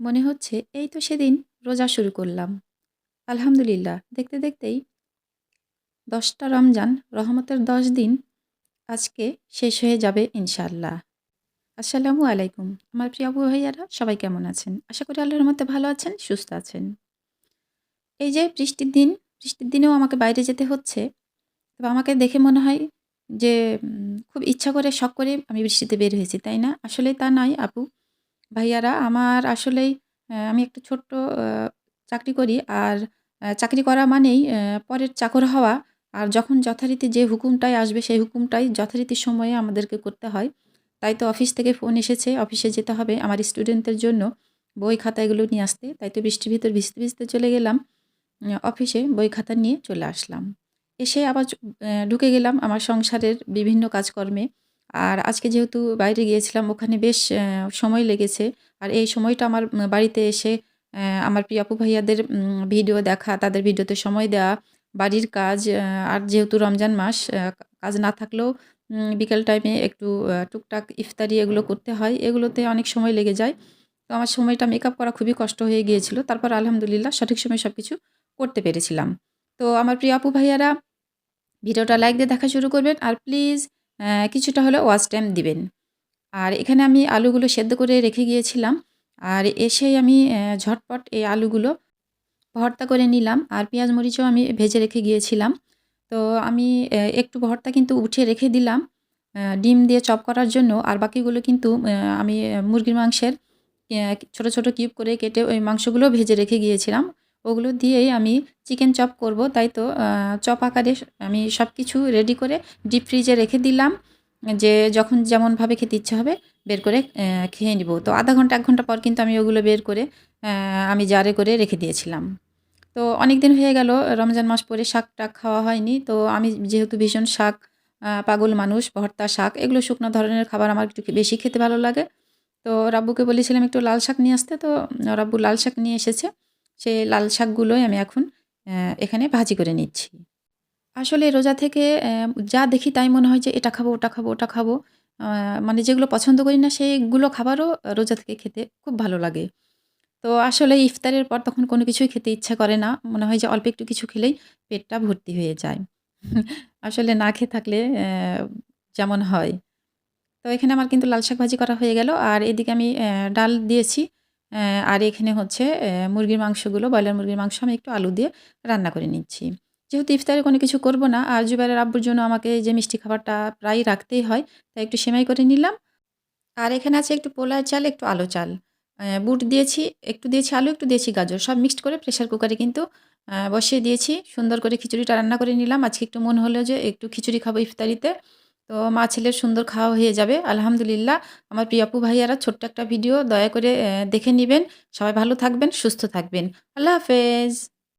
মনে হচ্ছে এই তো সেদিন রোজা শুরু করলাম। আলহামদুলিল্লাহ দেখতে দেখতেই ১০টা রমজান রহমতের ১০ দিন আজকে শেষ হয়ে যাবে ইনশাআল্লাহ। আসসালামু আলাইকুম। আমার প্রিয় আপু ভাইয়ারা সবাই কেমন আছেন? আশা করি আল্লাহর রহমতে ভালো আছেন, সুস্থ আছেন। এই যে বৃষ্টির দিন, বৃষ্টির দিনেও আমাকে বাইরে যেতে হচ্ছে। তবে আমাকে দেখে মনে হয় যে খুব ইচ্ছা করে শখ করে আমি বৃষ্টিতে বের হয়েছি, তাই না? আসলে তা নয় আপু। ভাইয়ারা আমার আসলেই আমি একটা ছোট্ট আ চাকরি করি। আর চাকরি করা মানেই পরের চাকর হওয়া। আর যখন যথারীতি যে হুকুমটাই আসবে সেই হুকুমটাই যথারীতি সময়ে আমাদেরকে করতে হয়। তাই তো অফিস থেকে ফোন এসেছে, অফিসে যেতে হবে আমার স্টুডেন্টদের জন্য বই খাতা এগুলো নিয়ে আসতে। তাই তো বৃষ্টির ভিতর ভিজতে, ভিজতে চলে গেলাম অফিসে বই খাতা নিয়ে চলে আসলাম। এসে আবার ঢুকে গেলাম আমার সংসারের বিভিন্ন কাজকর্মে। আর আজকে যেহেতু বাইরে গিয়েছিলাম ওখানে বেশ সময় লেগেছে। আর এই সময়টা আমার বাড়িতে এসে আমার প্রিয় আপু ভাইয়াদের ভিডিও দেখা, তাদের ভিডিওতে সময় দেওয়া, বাড়ির কাজ আর যেহেতু রমজান মাস কাজ না থাকলেও বিকেল টাইমে একটু টুকটাক ইফতারি এগুলো করতে হয়। এগুলোতে অনেক সময় লেগে যায়। তো আমার সময়টা মেকআপ করা খুবই কষ্ট হয়ে গিয়েছিল। তারপর আলহামদুলিল্লাহ সঠিক সময়ে সবকিছু করতে পেরেছিলাম। তো আমার প্রিয় আপু ভাইয়ারা ভিডিওটা লাইক দিয়ে দেখা শুরু করবেন আর প্লিজ কিছুটা হলেও ওয়াচ টাইম দিবেন। আর এখানে আমি আলুগুলো সেদ্ধ করে রেখে গিয়েছিলাম। আর এসেই আমি ঝটপট এই আলুগুলো ভর্তা করে নিলাম। আর পেঁয়াজ মরিচও আমি ভেজে রেখে গিয়েছিলাম। তো আমি একটু ভর্তা কিন্তু উঠিয়ে রেখে দিলাম ডিম দিয়ে চপ করার জন্য। আর বাকিগুলো কিন্তু আমি মুরগির মাংসের ছোট, ছোট কিউব করে কেটে ওই মাংসগুলো ভেজে রেখে গিয়েছিলাম। ওগুলো দিয়েই আমি চিকেন চপ করব। তাই তো চপ আকারে আমি সবকিছু রেডি করে ডিপ ফ্রিজে রেখে দিলাম। যে যখন যেমনভাবে খেতে ইচ্ছা হবে বের করে খেয়ে নিব। তো ০.৫ ঘন্টা ১ ঘন্টা পর কিন্তু আমি ওগুলো বের করে আমি জারে করে রেখে দিয়েছিলাম। তো অনেকদিন হয়ে গেল রমজান মাস পরে শাক-টাক খাওয়া হয়নি। তো আমি যেহেতু ভীষণ শাক পাগল মানুষ, ভর্তা শাক এগুলো শুকনো ধরনের খাবার আমার একটু বেশি খেতে ভালো লাগে। তো রাব্বুকে বলেছিলাম একটু লাল শাক নিয়ে আসতে। তো রাব্বু লাল শাক নিয়ে এসেছে। সেই লাল শাকগুলোই আমি এখন এখানে ভাজি করে নিচ্ছি। আসলে রোজা থেকে যা দেখি তাই মনে হয় যে এটা খাবো, ওটা খাবো, ওটা খাবো। আ মানে যেগুলো পছন্দ করি না সেইগুলো খাবারও রোজা থেকে খেতে খুব ভালো লাগে। তো আসলে ইফতারের পর তখন কোনো কিছুই খেতে ইচ্ছা করে না। মনে হয় যে অল্প একটু কিছু খেলেই পেটটা ভর্তি হয়ে যায়। আসলে না খেয়ে থাকলে যেমন হয়। তো এখানে আমার কিন্তু লাল শাক ভাজি করা হয়ে গেল। আর এদিকে আমি ডাল দিয়েছি। আর এখানে হচ্ছে মুরগির মাংসগুলো, ব্রয়লার মুরগির মাংস আমি একটু আলু দিয়ে রান্না করে নিচ্ছি। যেহেতু ইফতারে কোনো কিছু করব না, আর জুবাইরের আব্বুর জন্য আমাকে এই যে মিষ্টি খাবারটা প্রায়ই রাখতেই হয়। তাই একটু সেমাই করে নিলাম। আর এখানে আছে একটু পোলার চাল, একটু আলো চাল। বুট দিয়েছি, একটু দিয়েছি আলু, একটু দিয়েছি গাজর। সব মিক্সড করে প্রেশার কুকারে কিন্তু বসিয়ে দিয়েছি। সুন্দর করে খিচুড়িটা রান্না করে নিলাম। আজকে একটু মন হলো যে একটু খিচুড়ি খাবো ইফতারিতে। তো মা ছেলের সুন্দর খাওয়া হয়ে যাবে। আলহামদুলিল্লাহ। আমার প্রিয় আপু ভাইয়ারা ছোট্ট একটা ভিডিও দয়া করে দেখে নিবেন। সবাই ভালো থাকবেন, সুস্থ থাকবেন। আল্লাহ হাফেজ।